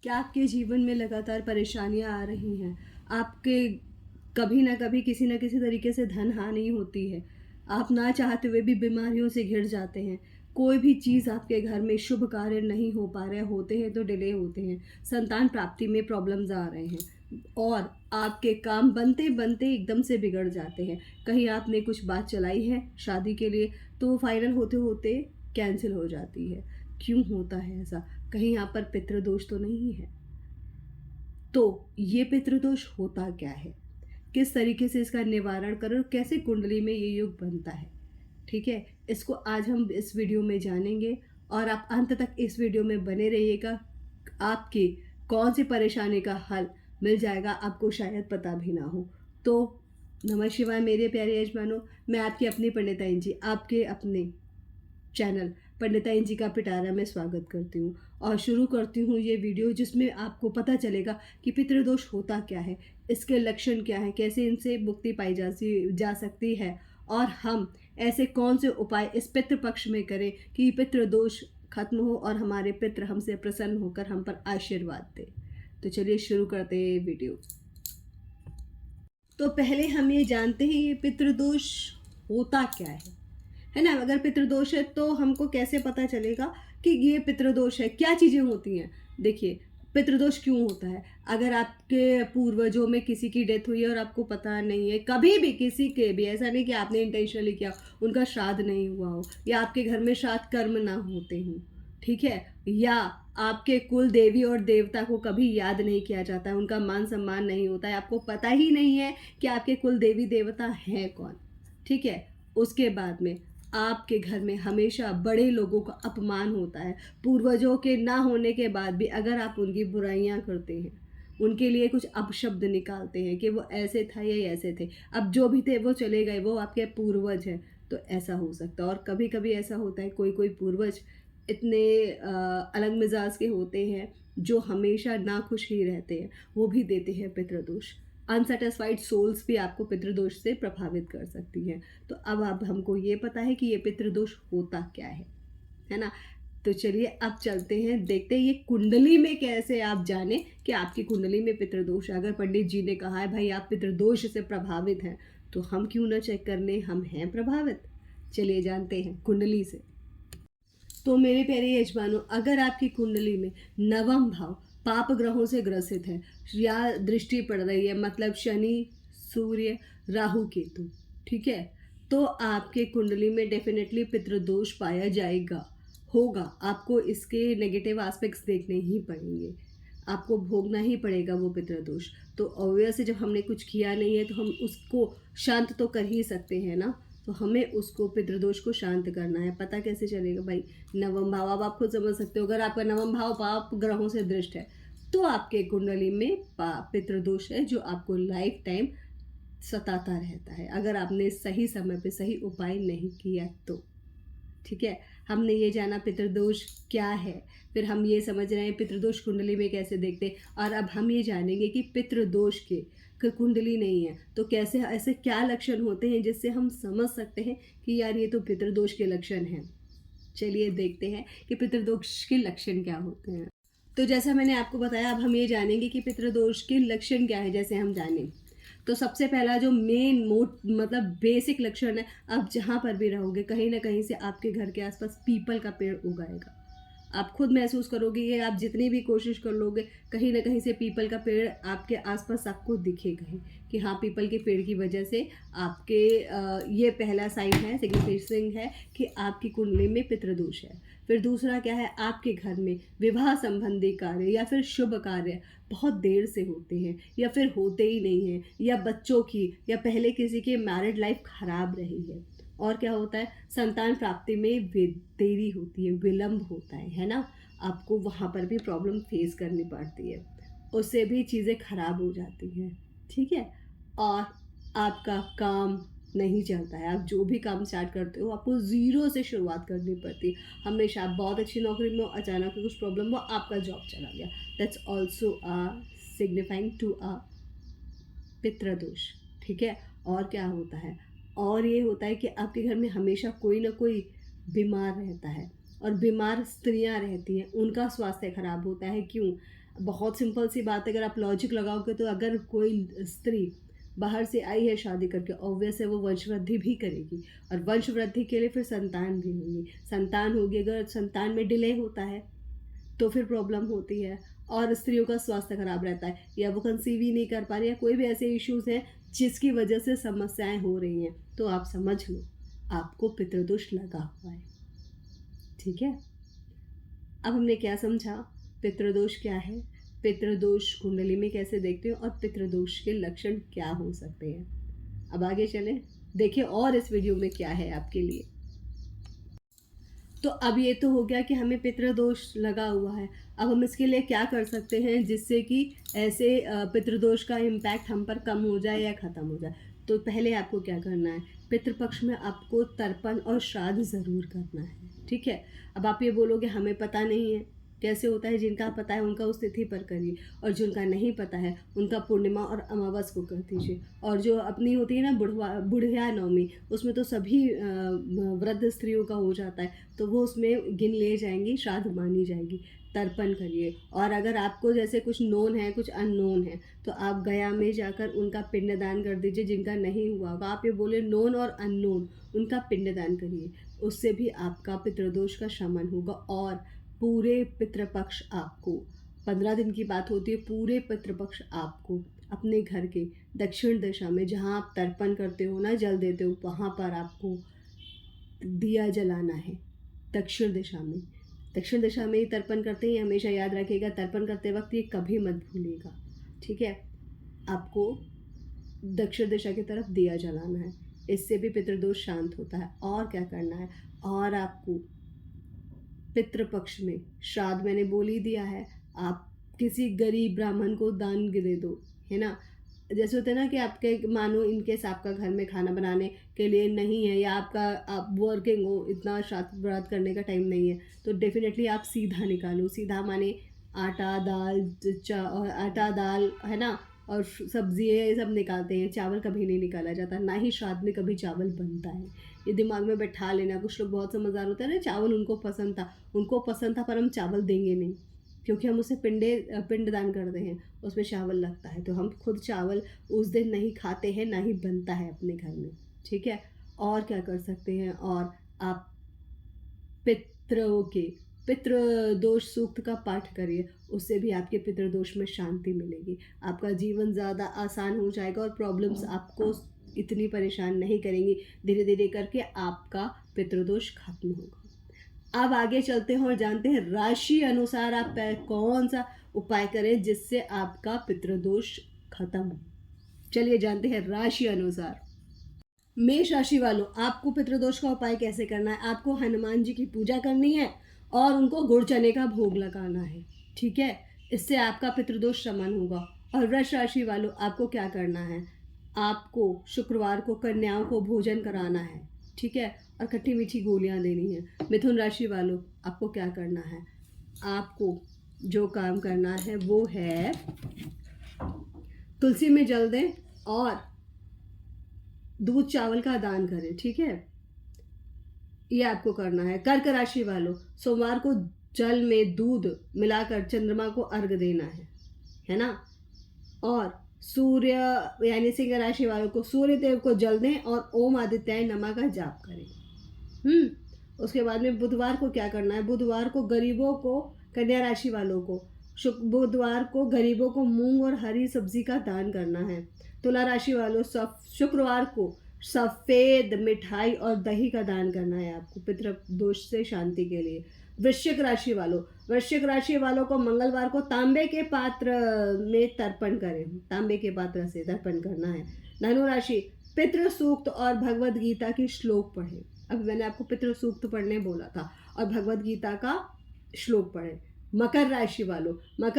क्या आपके जीवन में लगातार परेशानियां आ रही हैं? आपके कभी ना कभी किसी न किसी तरीके से धन हानि होती है। आप ना चाहते हुए भी बीमारियों से घिर जाते हैं। कोई भी चीज़ आपके घर में शुभ कार्य नहीं हो पा रहे होते हैं तो डिले होते हैं। संतान प्राप्ति में प्रॉब्लम्स आ रहे हैं और आपके काम बनते-बनते एकदम से बिगड़ जाते हैं। कहीं आपने कुछ बात चलाई है शादी के लिए तो वो फाइनल होते-होते कैंसल हो जाती है। क्यों होता है ऐसा? कहीं यहाँ पर पितृदोष तो नहीं है? तो ये पितृदोष होता क्या है? किस तरीके से इसका निवारण करें और कैसे कुंडली में ये योग बनता है? ठीक है? इसको आज हम इस वीडियो में जानेंगे और आप अंत तक इस वीडियो में बने रहिएगा। आपकी कौन सी परेशानी का हल मिल जाएगा आपको शायद पता भी ना हो। तो नमः शिवाय मेरे प्यारे यजमानों, मैं आपकी अपनी पंडिताइन जी, आपके अपने चैनल पंडिताइन जी का पिटारा में स्वागत करती हूँ और शुरू करती हूँ ये वीडियो जिसमें आपको पता चलेगा कि पितृदोष होता क्या है, इसके लक्षण क्या हैं, कैसे इनसे मुक्ति पाई जा सकती है और हम ऐसे कौन से उपाय इस पितृ पक्ष में करें कि पितृदोष खत्म हो और हमारे पितृ हमसे प्रसन्न होकर हम पर आशीर्वाद दें। तो चलिए शुरू करते हैं ये वीडियो। तो पहले हम ये जानते हैं ये पितृदोष होता क्या है ना? अगर पितृदोष है तो हमको कैसे पता चलेगा कि ये पितृदोष है? क्या चीज़ें होती हैं? देखिए, पितृदोष क्यों होता है? अगर आपके पूर्वजों में किसी की डेथ हुई है और आपको पता नहीं है, कभी भी किसी के भी, ऐसा नहीं कि आपने इंटेंशनली किया, उनका श्राद्ध नहीं हुआ हो या आपके घर में श्राद्ध कर्म ना होते हों, ठीक है? या आपके कुल देवी और देवता को कभी याद नहीं किया जाता है, उनका मान सम्मान नहीं होता है, आपको पता ही नहीं है कि आपके कुल देवी देवता हैं कौन, ठीक है? उसके बाद में आपके घर में हमेशा बड़े लोगों का अपमान होता है। पूर्वजों के ना होने के बाद भी अगर आप उनकी बुराइयां करते हैं, उनके लिए कुछ अपशब्द निकालते हैं कि वो ऐसे था या ऐसे थे, अब जो भी थे वो चले गए, वो आपके पूर्वज हैं, तो ऐसा हो सकता है। और कभी कभी ऐसा होता है कोई कोई पूर्वज इतने अलग मिजाज के होते हैं जो हमेशा नाखुश ही रहते हैं, वो भी देते हैं पितृदोष। अनसेटिस्फाइड सोल्स भी आपको पितृदोष से प्रभावित कर सकती हैं। तो अब हमको ये पता है कि ये पितृदोष होता क्या है ना? तो चलिए अब चलते हैं, देखते हैं ये कुंडली में कैसे आप जाने कि आपकी कुंडली में पितृदोष है। अगर पंडित जी ने कहा है भाई आप पितृदोष से प्रभावित हैं, तो हम क्यों ना चेक कर लें हम हैं प्रभावित। चलिए जानते हैं कुंडली से। तो मेरे प्यारे यजमानों, अगर आपकी कुंडली में नवम भाव पाप ग्रहों से ग्रसित है या दृष्टि पड़ रही है, मतलब शनि, सूर्य, राहु, केतु, ठीक है, तो आपके कुंडली में डेफिनेटली पितृदोष पाया जाएगा, होगा। आपको इसके नेगेटिव एस्पेक्ट्स देखने ही पड़ेंगे, आपको भोगना ही पड़ेगा वो पितृदोष। तो ऑब्वियसली जब हमने कुछ किया नहीं है तो हम उसको शांत तो कर ही सकते हैं ना। तो हमें उसको पितृदोष को शांत करना है। पता कैसे चलेगा भाई? नवम भाव, अब आप खुद समझ सकते हो, अगर आपका नवम भाव पाप ग्रहों से दृष्ट है तो आपके कुंडली में पितृदोष है जो आपको लाइफ टाइम सताता रहता है अगर आपने सही समय पे सही उपाय नहीं किया तो, ठीक है? हमने ये जाना पितृदोष क्या है, फिर हम ये समझ रहे हैं पितृदोष कुंडली में कैसे देखते हैं, और अब हम ये जानेंगे कि पितृदोष के कुंडली नहीं है तो कैसे, ऐसे क्या लक्षण होते हैं जिससे हम समझ सकते हैं कि यार ये तो पितृदोष के लक्षण हैं। चलिए देखते हैं कि पितृदोष के लक्षण क्या होते हैं। तो जैसा मैंने आपको बताया, अब हम ये जानेंगे कि पितृदोष के लक्षण क्या है। जैसे हम जानें तो सबसे पहला जो मेन मतलब बेसिक लक्षण है, आप जहाँ पर भी रहोगे कहीं ना कहीं से आपके घर के आसपास पीपल का पेड़ उगाएगा। आप खुद महसूस करोगे, ये आप जितनी भी कोशिश कर लोगे कहीं ना कहीं से पीपल का पेड़ आपके आसपास आपको दिखेगा ही कि हाँ, पीपल के पेड़ की वजह से आपके ये पहला साइन है, सिग्निफिकेशन है कि आपकी कुंडली में पितृदोष है। फिर दूसरा क्या है, आपके घर में विवाह संबंधी कार्य या फिर शुभ कार्य बहुत देर से होते हैं या फिर होते ही नहीं हैं, या बच्चों की या पहले किसी की मैरिड लाइफ खराब रही है। और क्या होता है, संतान प्राप्ति में देरी होती है, विलंब होता है ना? आपको वहाँ पर भी प्रॉब्लम फेस करनी पड़ती है, उससे भी चीज़ें खराब हो जाती हैं, ठीक है? और आपका काम नहीं चलता है, आप जो भी काम स्टार्ट करते हो आपको ज़ीरो से शुरुआत करनी पड़ती है। हमेशा आप बहुत अच्छी नौकरी में हो, अचानक कुछ प्रॉब्लम हो, आपका जॉब चला गया, that's also signifying to a पितृदोष, ठीक है? और क्या होता है, और ये होता है कि आपके घर में हमेशा कोई ना कोई बीमार रहता है, और बीमार स्त्रियां रहती हैं, उनका स्वास्थ्य खराब होता है। क्यों? बहुत सिंपल सी बात है, अगर आप लॉजिक लगाओगे तो अगर कोई स्त्री बाहर से आई है शादी करके, ऑब्वियस है वो वंश वृद्धि भी करेगी, और वंश वृद्धि के लिए फिर संतान भी होगी। संतान होगी, अगर संतान में डिले होता है तो फिर प्रॉब्लम होती है, और स्त्रियों का स्वास्थ्य खराब रहता है, या वो कंसीव ही नहीं कर पा रही है, कोई भी ऐसे इश्यूज हैं जिसकी वजह से समस्याएं हो रही हैं, तो आप समझ लो आपको पितृदोष लगा हुआ है। ठीक है, अब हमने क्या समझा, पितृदोष क्या है, पितृदोष कुंडली में कैसे देखते हो, और पितृदोष के लक्षण क्या हो सकते हैं। अब आगे चलें, देखिए और इस वीडियो में क्या है आपके लिए। तो अब ये तो हो गया कि हमें पितृदोष लगा हुआ है, अब हम इसके लिए क्या कर सकते हैं जिससे कि ऐसे पितृदोष का इम्पैक्ट हम पर कम हो जाए या ख़त्म हो जाए। तो पहले आपको क्या करना है, पितृपक्ष में आपको तर्पण और श्राद्ध ज़रूर करना है। ठीक है, अब आप ये बोलोगे हमें पता नहीं है, कैसे होता है, जिनका पता है उनका उस तिथि पर करिए, और जिनका नहीं पता है उनका पूर्णिमा और अमावस को कर दीजिए। और जो अपनी होती है ना बुढ़िया नवमी, उसमें तो सभी वृद्ध स्त्रियों का हो जाता है, तो वो उसमें गिन ले जाएंगी, श्राद्ध मानी जाएगी। तर्पण करिए, और अगर आपको जैसे कुछ नोन है कुछ अननोन है तो आप गया में जाकर उनका पिंडदान कर दीजिए। जिनका नहीं हुआ होगा, आप ये बोले नोन और अननोन, उनका पिंडदान करिए, उससे भी आपका पितृदोष का शमन होगा। और पूरे पितृपक्ष आपको 15 दिन की बात होती है, पूरे पितृपक्ष आपको अपने घर के दक्षिण दिशा में, जहाँ आप तर्पण करते हो ना, जल देते हो, वहाँ पर आपको दिया जलाना है। दक्षिण दिशा में, दक्षिण दिशा में ही तर्पण करते हैं, हमेशा याद रखिएगा, तर्पण करते वक्त ये कभी मत भूलिएगा। ठीक है, आपको दक्षिण दिशा की तरफ दिया जलाना है, इससे भी पितृदोष शांत होता है। और क्या करना है, और आपको पितृपक्ष में श्राद्ध मैंने बोल ही दिया है, आप किसी गरीब ब्राह्मण को दान दे दो, है ना। जैसे होता है ना कि आपके मानो इनकेस आपका घर में खाना बनाने के लिए नहीं है, या आप वर्किंग हो, इतना श्राद्ध व्रत करने का टाइम नहीं है, तो डेफिनेटली आप सीधा निकालो। सीधा माने आटा दाल है ना, और सब्जी ये सब निकालते हैं, चावल कभी नहीं निकाला जाता, ना ही श्राद्ध में कभी चावल बनता है। ये दिमाग में बैठा लेना। कुछ लोग बहुत समझदार होते हैं ना, चावल उनको पसंद था पर हम चावल देंगे नहीं, क्योंकि हम उसे पिंडदान करते हैं, उसमें चावल लगता है, तो हम खुद चावल उस दिन नहीं खाते हैं, ना ही बनता है अपने घर में। ठीक है, और क्या कर सकते हैं, और आप पितृदोष सूक्त का पाठ करिए, उससे भी आपके पितृदोष में शांति मिलेगी, आपका जीवन ज़्यादा आसान हो जाएगा, और प्रॉब्लम्स आपको इतनी परेशान नहीं करेंगी। धीरे धीरे करके आपका पितृदोष खत्म होगा। अब आगे चलते हैं और जानते हैं राशि अनुसार आप कौन सा उपाय करें जिससे आपका पितृदोष खत्म हो। चलिए जानते हैं राशि अनुसार। मेष राशि वालों, आपको पितृदोष का उपाय कैसे करना है, आपको हनुमान जी की पूजा करनी है और उनको गुड़ चने का भोग लगाना है। ठीक है, इससे आपका पितृदोष शमन होगा। और वृष राशि वालों, आपको क्या करना है, आपको शुक्रवार को कन्याओं को भोजन कराना है। ठीक है, और खट्टी मीठी गोलियां देनी है। मिथुन राशि वालों, आपको क्या करना है, आपको जो काम करना है वो है तुलसी में जल दें और दूध चावल का दान करें। ठीक है, ये आपको करना है। कर्क राशि वालों, सोमवार को जल में दूध मिलाकर चंद्रमा को अर्घ देना है ना। और सूर्य यानी सिंह राशि वालों को सूर्य देव को जल दें और ओम आदित्याय नमः का जाप करें। उसके बाद में बुधवार को क्या करना है, बुधवार को गरीबों को, कन्या राशि वालों को बुधवार को गरीबों को मूंग और हरी सब्जी का दान करना है। तुला राशि वालों, शुक्रवार को सफ़ेद मिठाई और दही का दान करना है आपको पितृदोष से शांति के लिए। वृश्चिक राशि वालों को मंगलवार को तांबे के पात्र में तर्पण करें, तांबे के पात्र से तर्पण करना है। धनु राशि, पितृ सूक्त और भगवद गीता की श्लोक पढ़ें। अभी मैंने आपको पितृ सूक्त पढ़ने बोला था, और भगवद गीता का श्लोक पढ़ें। मकर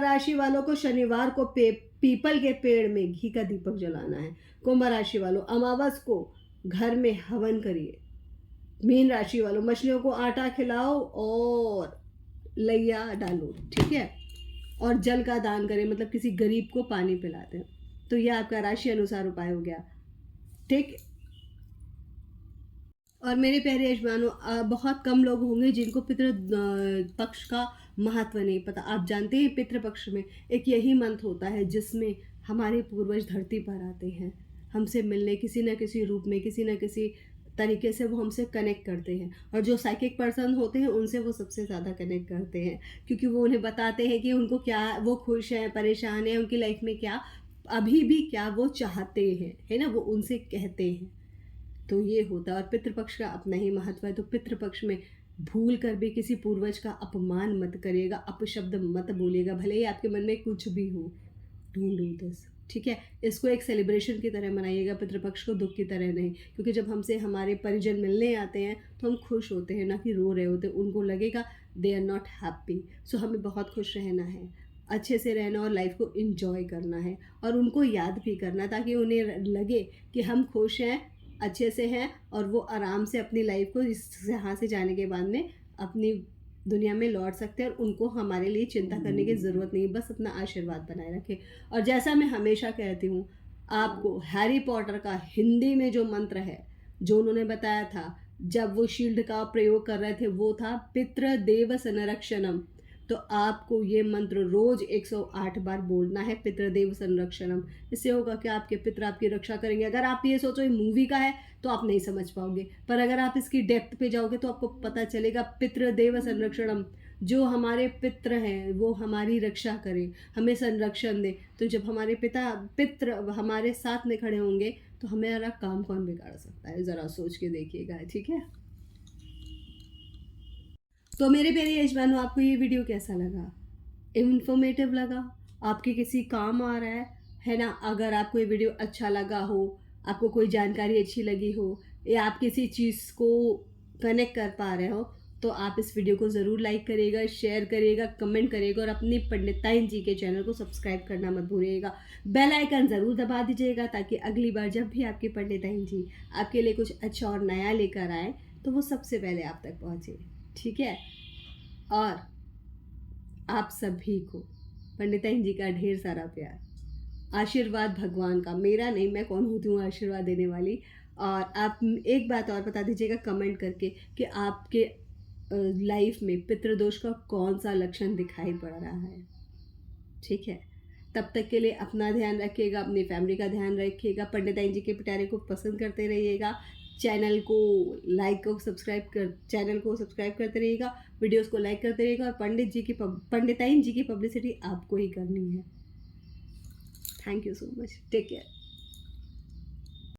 राशि वालों को शनिवार को पीपल के पेड़ में घी का दीपक जलाना है। कुंभ राशि वालों, अमावस को घर में हवन करिए। मीन राशि वालों, मछलियों को आटा खिलाओ और लैया डालो। ठीक है, और जल का दान करें, मतलब किसी गरीब को पानी पिलाते हैं। तो यह आपका राशि अनुसार उपाय हो गया। ठीक, और मेरे प्यारे यजमानों, बहुत कम लोग होंगे जिनको पितृ पक्ष का महत्व नहीं पता। आप जानते हैं पितृपक्ष में एक यही मंत्र होता है जिसमें हमारे पूर्वज धरती पर आते हैं हमसे मिलने, किसी न किसी रूप में, किसी न किसी तरीके से वो हमसे कनेक्ट करते हैं। और जो साइकिक पर्सन होते हैं उनसे वो सबसे ज़्यादा कनेक्ट करते हैं, क्योंकि वो उन्हें बताते हैं कि उनको क्या, वो खुश हैं, परेशान हैं, उनकी लाइफ में क्या अभी भी क्या वो चाहते हैं, है ना, वो उनसे कहते हैं। तो ये होता है। और पितृपक्ष का अपना ही महत्व है। तो पितृपक्ष में भूल कर भी किसी पूर्वज का अपमान मत करिएगा, अपशब्द मत बोलिएगा, भले ही आपके मन में कुछ भी हो। डोंट डू दिस, ठीक है। इसको एक सेलिब्रेशन की तरह मनाइएगा, पितृपक्ष को दुख की तरह नहीं। क्योंकि जब हमसे हमारे परिजन मिलने आते हैं तो हम खुश होते हैं, ना कि रो रहे होते। उनको लगेगा दे आर नॉट हैप्पी। सो हमें बहुत खुश रहना है, अच्छे से रहना और लाइफ को इंजॉय करना है और उनको याद भी करना, ताकि उन्हें लगे कि हम खुश हैं, अच्छे से हैं और वो आराम से अपनी लाइफ को इस यहाँ से जाने के बाद में अपनी दुनिया में लौट सकते हैं और उनको हमारे लिए चिंता करने की ज़रूरत नहीं, बस अपना आशीर्वाद बनाए रखें। और जैसा मैं हमेशा कहती हूँ, आपको हैरी पॉटर का हिंदी में जो मंत्र है जो उन्होंने बताया था जब वो शील्ड का प्रयोग कर रहे थे, वो था पितृदेव संरक्षणम। तो आपको ये मंत्र रोज 108 बार बोलना है, पितृदेव संरक्षणम। इससे होगा कि आपके पितृ आपकी रक्षा करेंगे। अगर आप ये सोचो ये मूवी का है तो आप नहीं समझ पाओगे, पर अगर आप इसकी डेप्थ पे जाओगे तो आपको पता चलेगा पितृदेव संरक्षणम। जो हमारे पितृ हैं वो हमारी रक्षा करें, हमें संरक्षण दें। तो जब हमारे पितृ हमारे साथ में खड़े होंगे तो हमारा काम कौन बिगाड़ सकता है, ज़रा सोच के देखिएगा, ठीक है। तो मेरे प्यारे यजमानों, आपको ये वीडियो कैसा लगा? इन्फॉर्मेटिव लगा? आपके किसी काम आ रहा है ना? अगर आपको ये वीडियो अच्छा लगा हो, आपको कोई जानकारी अच्छी लगी हो या आप किसी चीज़ को कनेक्ट कर पा रहे हो, तो आप इस वीडियो को ज़रूर लाइक करिएगा, शेयर करिएगा, कमेंट करिएगा और अपनी पंडिताइन जी के चैनल को सब्सक्राइब करना मत भूलिएगा। बेल आइकन ज़रूर दबा दीजिएगा ताकि अगली बार जब भी आपकी पंडिताइन जी आपके लिए कुछ अच्छा और नया लेकर आए तो वो सबसे पहले आप तक पहुँचे, ठीक है। और आप सभी को पंडिताइन जी का ढेर सारा प्यार, आशीर्वाद भगवान का, मेरा नहीं, मैं कौन होती हूँ आशीर्वाद देने वाली। और आप एक बात और बता दीजिएगा कमेंट करके कि आपके लाइफ में पितृदोष का कौन सा लक्षण दिखाई पड़ रहा है, ठीक है। तब तक के लिए अपना ध्यान रखिएगा, अपनी फैमिली का ध्यान रखिएगा, पंडिताइन जी के पिटारे को पसंद करते रहिएगा, चैनल को सब्सक्राइब करते रहिएगा, वीडियोस को लाइक करते रहिएगा और पंडिताइन जी की पब्लिसिटी आपको ही करनी है। Thank you so much, take care.